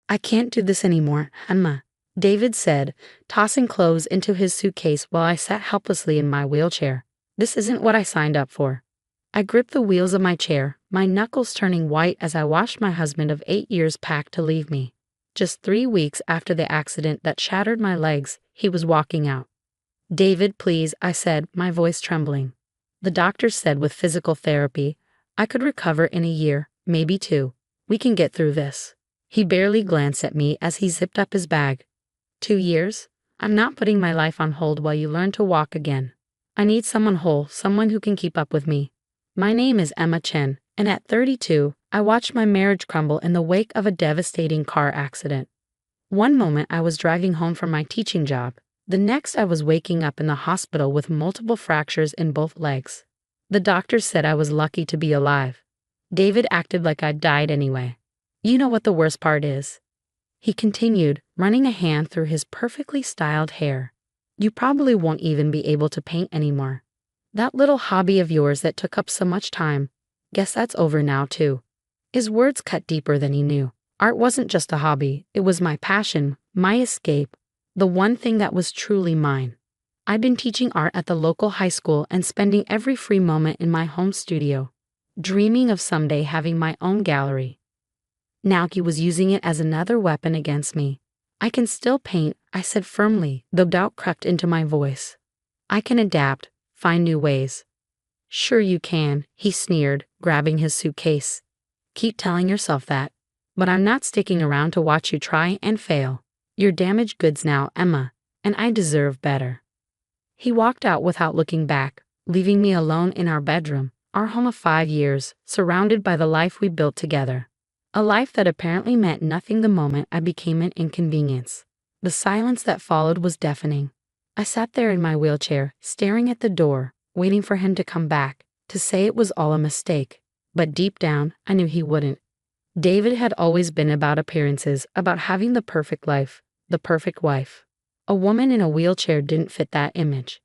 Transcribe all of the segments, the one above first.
I can't do this anymore, Emma, David said, tossing clothes into his suitcase while I sat helplessly in my wheelchair. This isn't what I signed up for. I gripped the wheels of my chair, my knuckles turning white as I watched my husband of 8 years pack to leave me. Just 3 weeks after the accident that shattered my legs, he was walking out. David, please, I said, my voice trembling. The doctor said with physical therapy, I could recover in a year, maybe 2. We can get through this. He barely glanced at me as he zipped up his bag. 2 years? I'm not putting my life on hold while you learn to walk again. I need someone whole, someone who can keep up with me. My name is Emma Chen, and at 32, I watched my marriage crumble in the wake of a devastating car accident. One moment I was driving home from my teaching job. The next I was waking up in the hospital with multiple fractures in both legs. The doctor said I was lucky to be alive. David acted like I'd died anyway. You know what the worst part is? He continued, running a hand through his perfectly styled hair. You probably won't even be able to paint anymore. That little hobby of yours that took up so much time, guess that's over now too. His words cut deeper than he knew. Art wasn't just a hobby, it was my passion, my escape, the one thing that was truly mine. I'd been teaching art at the local high school and spending every free moment in my home studio, dreaming of someday having my own gallery. Now he was using it as another weapon against me. I can still paint, I said firmly, though doubt crept into my voice. I can adapt, find new ways. Sure you can, he sneered, grabbing his suitcase. Keep telling yourself that. But I'm not sticking around to watch you try and fail. You're damaged goods now, Emma, and I deserve better. He walked out without looking back, leaving me alone in our bedroom, our home of 5 years, surrounded by the life we built together. A life that apparently meant nothing the moment I became an inconvenience. The silence that followed was deafening. I sat there in my wheelchair, staring at the door, waiting for him to come back, to say it was all a mistake. But deep down, I knew he wouldn't. David had always been about appearances, about having the perfect life, the perfect wife. A woman in a wheelchair didn't fit that image.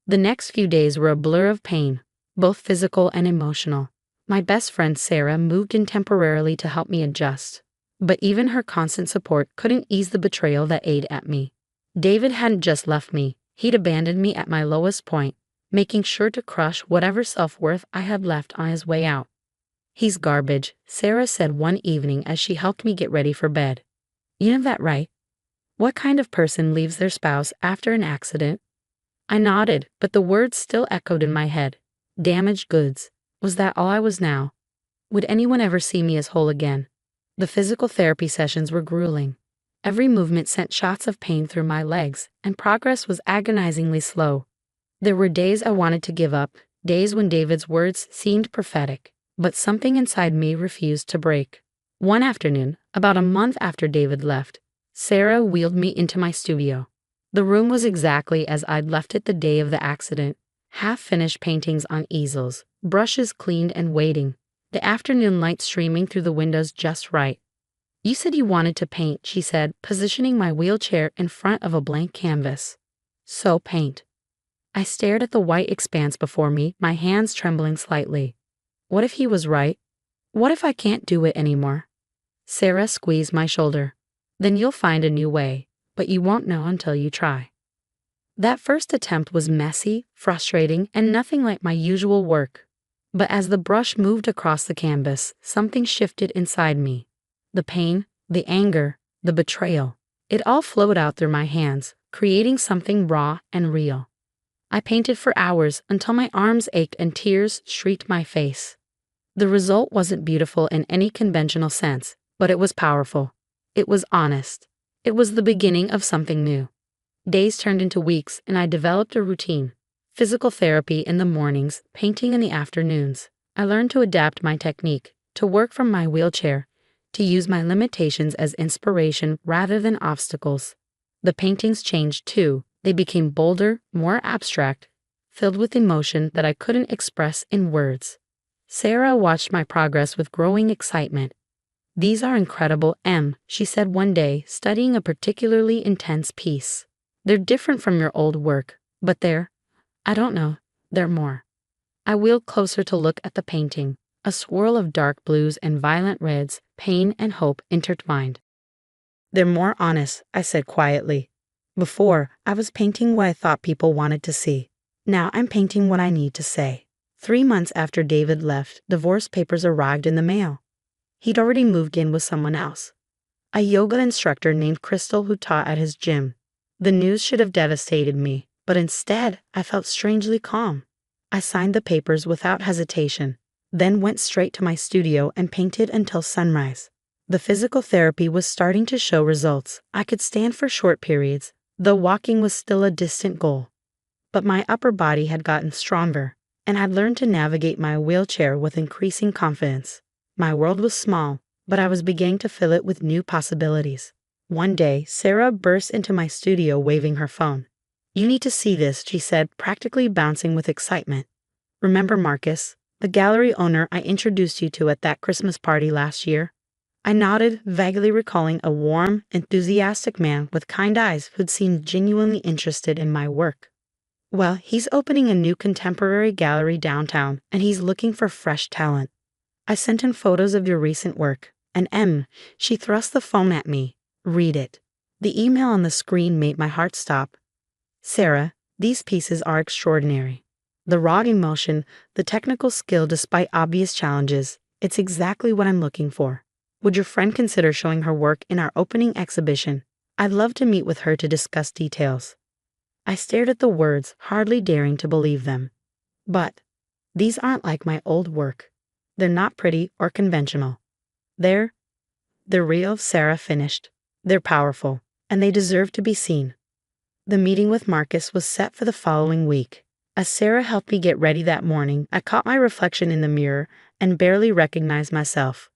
The next few days were a blur of pain, both physical and emotional. My best friend Sarah moved in temporarily to help me adjust. But even her constant support couldn't ease the betrayal that ate at me. David hadn't just left me, he'd abandoned me at my lowest point, making sure to crush whatever self-worth I had left on his way out. He's garbage, Sarah said one evening as she helped me get ready for bed. You know that, right? What kind of person leaves their spouse after an accident? I nodded, but the words still echoed in my head. Damaged goods. Was that all I was now? Would anyone ever see me as whole again? The physical therapy sessions were grueling. Every movement sent shots of pain through my legs, and progress was agonizingly slow. There were days I wanted to give up, days when David's words seemed prophetic, but something inside me refused to break. One afternoon, about a month after David left, Sarah wheeled me into my studio. The room was exactly as I'd left it the day of the accident. Half-finished paintings on easels, brushes cleaned and waiting, the afternoon light streaming through the windows just right. You said you wanted to paint, she said, positioning my wheelchair in front of a blank canvas. So paint. I stared at the white expanse before me, my hands trembling slightly. What if he was right? What if I can't do it anymore? Sarah squeezed my shoulder. Then you'll find a new way, but you won't know until you try. That first attempt was messy, frustrating, and nothing like my usual work. But as the brush moved across the canvas, something shifted inside me. The pain, the anger, the betrayal. It all flowed out through my hands, creating something raw and real. I painted for hours until my arms ached and tears streaked my face. The result wasn't beautiful in any conventional sense, but it was powerful. It was honest. It was the beginning of something new. Days turned into weeks, and I developed a routine. Physical therapy in the mornings, painting in the afternoons. I learned to adapt my technique, to work from my wheelchair, to use my limitations as inspiration rather than obstacles. The paintings changed too. They became bolder, more abstract, filled with emotion that I couldn't express in words. Sarah watched my progress with growing excitement. These are incredible, Em, she said one day, studying a particularly intense piece. They're different from your old work, but I don't know, they're more. I wheeled closer to look at the painting, a swirl of dark blues and violent reds, pain and hope intertwined. They're more honest, I said quietly. Before, I was painting what I thought people wanted to see. Now I'm painting what I need to say. 3 months after David left, divorce papers arrived in the mail. He'd already moved in with someone else, a yoga instructor named Crystal who taught at his gym. The news should have devastated me, but instead, I felt strangely calm. I signed the papers without hesitation, then went straight to my studio and painted until sunrise. The physical therapy was starting to show results. I could stand for short periods, though walking was still a distant goal. But my upper body had gotten stronger, and I'd learned to navigate my wheelchair with increasing confidence. My world was small, but I was beginning to fill it with new possibilities. One day, Sarah burst into my studio waving her phone. "You need to see this," she said, practically bouncing with excitement. "Remember Marcus, the gallery owner I introduced you to at that Christmas party last year?" I nodded, vaguely recalling a warm, enthusiastic man with kind eyes who'd seemed genuinely interested in my work. "Well, he's opening a new contemporary gallery downtown, and he's looking for fresh talent. I sent him photos of your recent work, and she thrust the phone at me. "Read it." The email on the screen made my heart stop. "Sarah, these pieces are extraordinary. The raw emotion, the technical skill despite obvious challenges, it's exactly what I'm looking for. Would your friend consider showing her work in our opening exhibition? I'd love to meet with her to discuss details." I stared at the words, hardly daring to believe them. "But these aren't like my old work. They're not pretty or conventional. They're real," Sarah finished. "They're powerful, and they deserve to be seen." The meeting with Marcus was set for the following week. As Sarah helped me get ready that morning, I caught my reflection in the mirror and barely recognized myself.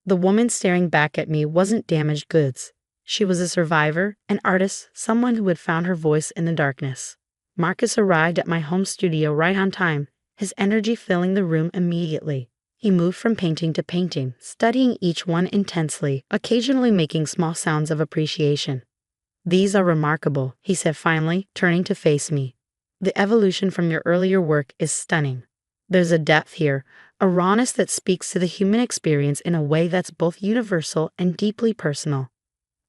The woman staring back at me wasn't damaged goods. She was a survivor, an artist, someone who had found her voice in the darkness. Marcus arrived at my home studio right on time, his energy filling the room immediately. He moved from painting to painting, studying each one intensely, occasionally making small sounds of appreciation. "These are remarkable," he said finally, turning to face me. "The evolution from your earlier work is stunning. There's a depth here, a rawness that speaks to the human experience in a way that's both universal and deeply personal."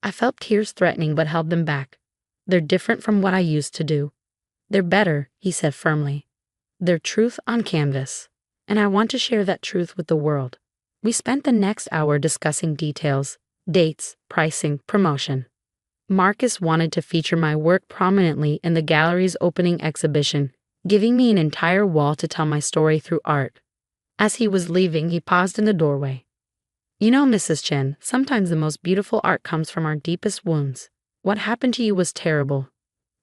I felt tears threatening but held them back. "They're different from what I used to do." "They're better," he said firmly. "They're truth on canvas. And I want to share that truth with the world." We spent the next hour discussing details, dates, pricing, promotion. Marcus wanted to feature my work prominently in the gallery's opening exhibition, giving me an entire wall to tell my story through art. As he was leaving, he paused in the doorway. "You know, Mrs. Chen, sometimes the most beautiful art comes from our deepest wounds. What happened to you was terrible,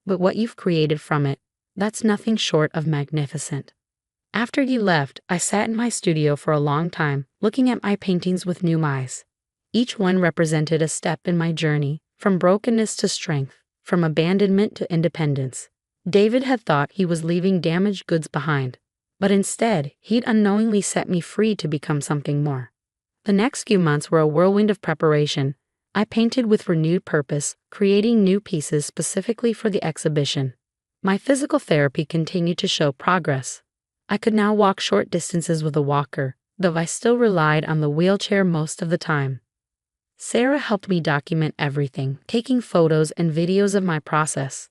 but what you've created from it, that's nothing short of magnificent." After he left, I sat in my studio for a long time, looking at my paintings with new eyes. Each one represented a step in my journey, from brokenness to strength, from abandonment to independence. David had thought he was leaving damaged goods behind, but instead, he'd unknowingly set me free to become something more. The next few months were a whirlwind of preparation. I painted with renewed purpose, creating new pieces specifically for the exhibition. My physical therapy continued to show progress. I could now walk short distances with a walker, though I still relied on the wheelchair most of the time. Sarah helped me document everything, taking photos and videos of my process.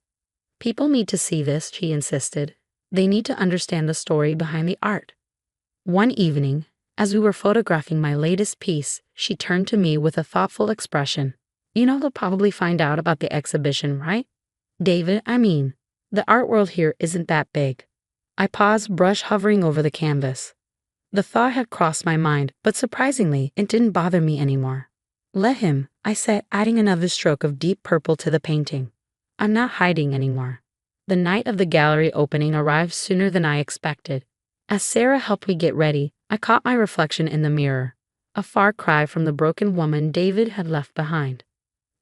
"People need to see this," she insisted. "They need to understand the story behind the art." One evening, as we were photographing my latest piece, she turned to me with a thoughtful expression. "You know they'll probably find out about the exhibition, right? David, the art world here isn't that big." I paused, brush hovering over the canvas. The thought had crossed my mind, but surprisingly, it didn't bother me anymore. "Let him," I said, adding another stroke of deep purple to the painting. "I'm not hiding anymore." The night of the gallery opening arrived sooner than I expected. As Sarah helped me get ready, I caught my reflection in the mirror, a far cry from the broken woman David had left behind.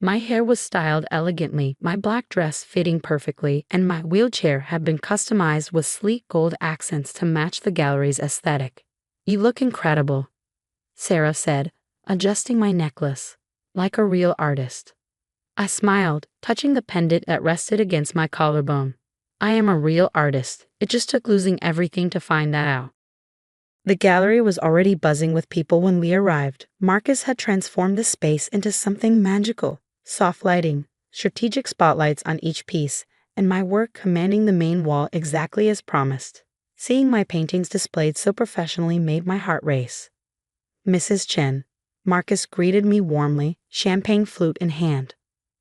My hair was styled elegantly, my black dress fitting perfectly, and my wheelchair had been customized with sleek gold accents to match the gallery's aesthetic. "You look incredible," Sarah said, adjusting my necklace, "like a real artist." I smiled, touching the pendant that rested against my collarbone. "I am a real artist. It just took losing everything to find that out." The gallery was already buzzing with people when we arrived. Marcus had transformed the space into something magical. Soft lighting, strategic spotlights on each piece, and my work commanding the main wall exactly as promised. Seeing my paintings displayed so professionally made my heart race. Mrs. Chen, Marcus greeted me warmly, champagne flute in hand.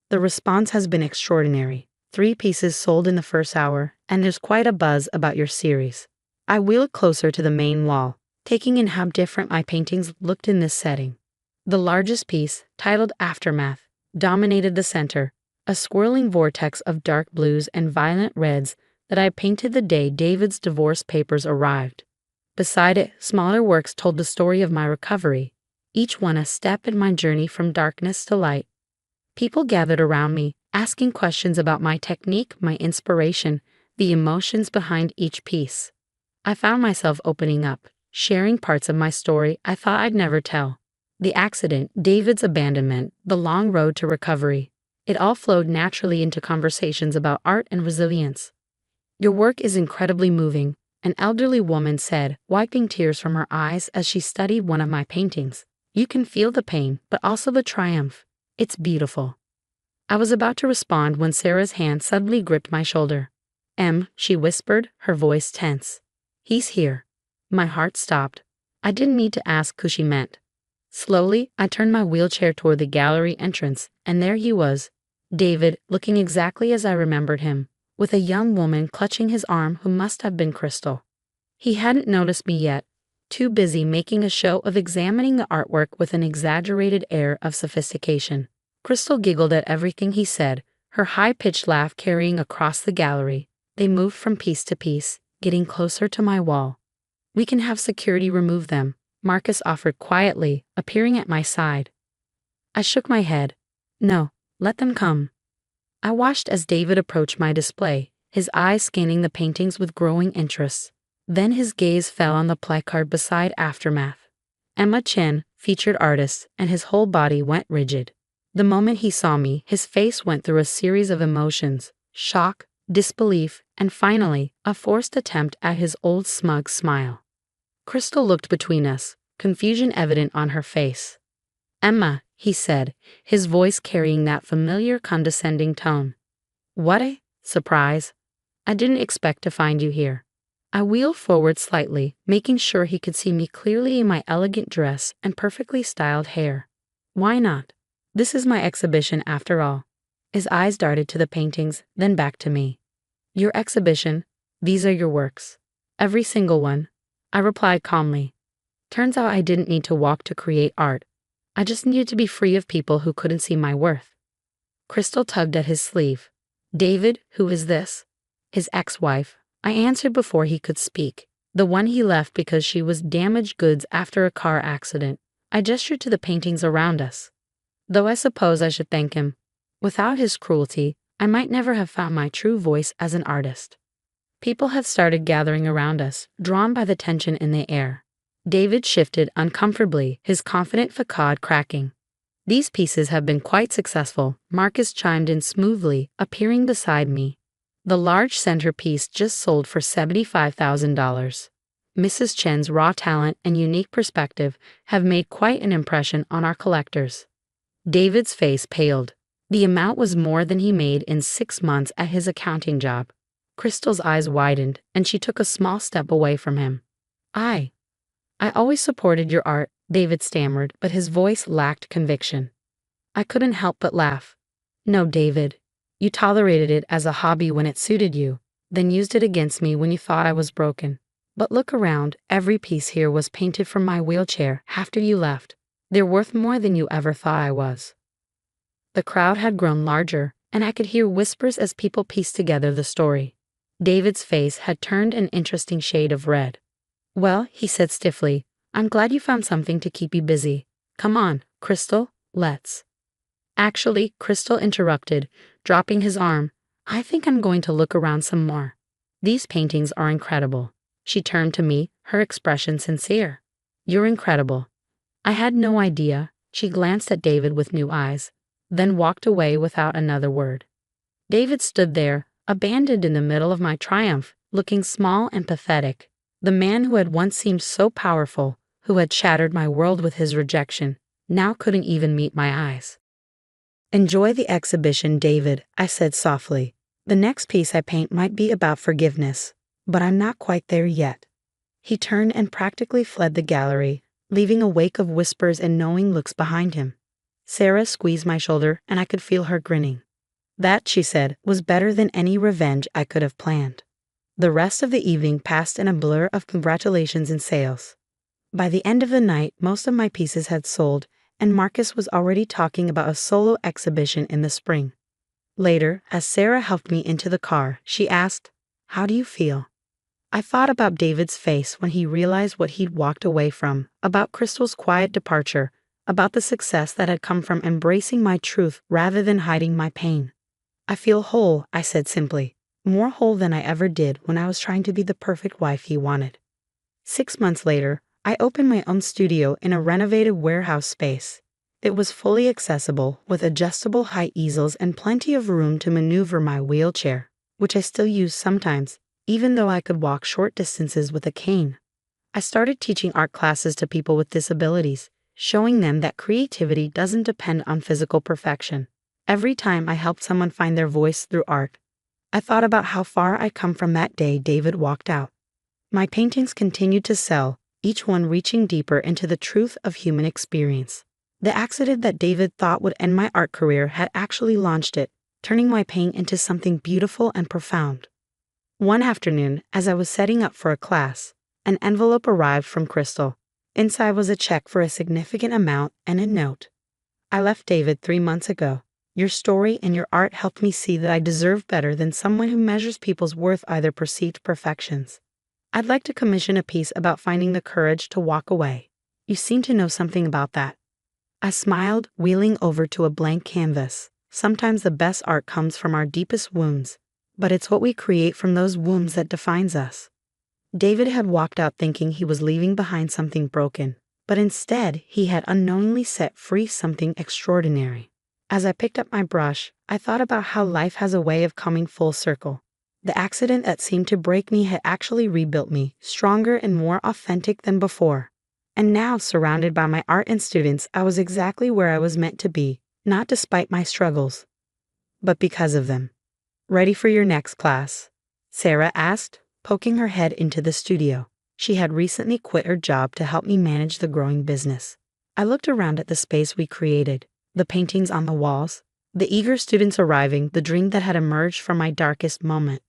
The response has been extraordinary. 3 pieces sold in the first hour, and there's quite a buzz about your series. I wheeled closer to the main wall, taking in how different my paintings looked in this setting. The largest piece, titled Aftermath, dominated the center, a swirling vortex of dark blues and violent reds that I painted the day David's divorce papers arrived. Beside it, smaller works told the story of my recovery, each one a step in my journey from darkness to light. People gathered around me, asking questions about my technique, my inspiration, the emotions behind each piece. I found myself opening up, sharing parts of my story I thought I'd never tell. The accident, David's abandonment, the long road to recovery. It all flowed naturally into conversations about art and resilience. Your work is incredibly moving, an elderly woman said, wiping tears from her eyes as she studied one of my paintings. You can feel the pain, but also the triumph. It's beautiful. I was about to respond when Sarah's hand suddenly gripped my shoulder. She whispered, her voice tense. He's here. My heart stopped. I didn't need to ask who she meant. Slowly, I turned my wheelchair toward the gallery entrance, and there he was, David, looking exactly as I remembered him, with a young woman clutching his arm who must have been Crystal. He hadn't noticed me yet, too busy making a show of examining the artwork with an exaggerated air of sophistication. Crystal giggled at everything he said, her high-pitched laugh carrying across the gallery. They moved from piece to piece, getting closer to my wall. We can have security remove them, Marcus offered quietly, appearing at my side. I shook my head. No, let them come. I watched as David approached my display, his eyes scanning the paintings with growing interest. Then his gaze fell on the placard beside Aftermath. Emma Chen, featured artist, and his whole body went rigid. The moment he saw me, his face went through a series of emotions, shock, disbelief, and finally, a forced attempt at his old smug smile. Crystal looked between us, confusion evident on her face. Emma, he said, his voice carrying that familiar condescending tone. What a surprise. I didn't expect to find you here. I wheeled forward slightly, making sure he could see me clearly in my elegant dress and perfectly styled hair. Why not? This is my exhibition after all. His eyes darted to the paintings, then back to me. Your exhibition? These are your works. Every single one, I replied calmly. Turns out I didn't need to walk to create art. I just needed to be free of people who couldn't see my worth. Crystal tugged at his sleeve. David, who is this? His ex-wife. I answered before he could speak. The one he left because she was damaged goods after a car accident. I gestured to the paintings around us. Though I suppose I should thank him. Without his cruelty, I might never have found my true voice as an artist. People had started gathering around us, drawn by the tension in the air. David shifted uncomfortably, his confident facade cracking. These pieces have been quite successful, Marcus chimed in smoothly, appearing beside me. The large centerpiece just sold for $75,000. Mrs. Chen's raw talent and unique perspective have made quite an impression on our collectors. David's face paled. The amount was more than he made in 6 months at his accounting job. Crystal's eyes widened, and she took a small step away from him. I always supported your art, David stammered, but his voice lacked conviction. I couldn't help but laugh. No, David. You tolerated it as a hobby when it suited you, then used it against me when you thought I was broken. But look around, every piece here was painted from my wheelchair after you left. They're worth more than you ever thought I was. The crowd had grown larger, and I could hear whispers as people pieced together the story. David's face had turned an interesting shade of red. Well, he said stiffly, I'm glad you found something to keep you busy. Come on, Crystal, let's. Actually, Crystal interrupted, dropping his arm. I think I'm going to look around some more. These paintings are incredible. She turned to me, her expression sincere. You're incredible. I had no idea. She glanced at David with new eyes, then walked away without another word. David stood there, abandoned in the middle of my triumph, looking small and pathetic. The man who had once seemed so powerful, who had shattered my world with his rejection, now couldn't even meet my eyes. Enjoy the exhibition, David, I said softly. The next piece I paint might be about forgiveness, but I'm not quite there yet. He turned and practically fled the gallery, leaving a wake of whispers and knowing looks behind him. Sarah squeezed my shoulder, and I could feel her grinning. That, she said, was better than any revenge I could have planned. The rest of the evening passed in a blur of congratulations and sales. By the end of the night, most of my pieces had sold, and Marcus was already talking about a solo exhibition in the spring. Later, as Sarah helped me into the car, she asked, "How do you feel?" I thought about David's face when he realized what he'd walked away from, about Crystal's quiet departure, about the success that had come from embracing my truth rather than hiding my pain. "I feel whole," I said simply, "more whole than I ever did when I was trying to be the perfect wife he wanted." 6 months later, I opened my own studio in a renovated warehouse space. It was fully accessible, with adjustable high easels and plenty of room to maneuver my wheelchair, which I still use sometimes, even though I could walk short distances with a cane. I started teaching art classes to people with disabilities, showing them that creativity doesn't depend on physical perfection. Every time I helped someone find their voice through art, I thought about how far I'd come from that day David walked out. My paintings continued to sell, each one reaching deeper into the truth of human experience. The accident that David thought would end my art career had actually launched it, turning my pain into something beautiful and profound. One afternoon, as I was setting up for a class, an envelope arrived from Crystal. Inside was a check for a significant amount and a note. "I left David 3 months ago. Your story and your art helped me see that I deserve better than someone who measures people's worth by their perceived perfections. I'd like to commission a piece about finding the courage to walk away. You seem to know something about that." I smiled, wheeling over to a blank canvas. Sometimes the best art comes from our deepest wounds, but it's what we create from those wounds that defines us. David had walked out thinking he was leaving behind something broken, but instead he had unknowingly set free something extraordinary. As I picked up my brush, I thought about how life has a way of coming full circle. The accident that seemed to break me had actually rebuilt me, stronger and more authentic than before. And now, surrounded by my art and students, I was exactly where I was meant to be, not despite my struggles, but because of them. "Ready for your next class?" Sarah asked, poking her head into the studio. She had recently quit her job to help me manage the growing business. I looked around at the space we created, the paintings on the walls, the eager students arriving, the dream that had emerged from my darkest moment.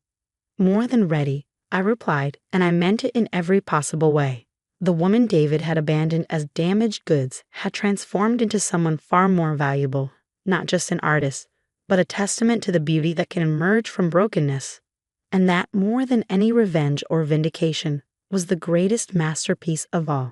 "More than ready," I replied, and I meant it in every possible way. The woman David had abandoned as damaged goods had transformed into someone far more valuable, not just an artist, but a testament to the beauty that can emerge from brokenness. And that, more than any revenge or vindication, was the greatest masterpiece of all.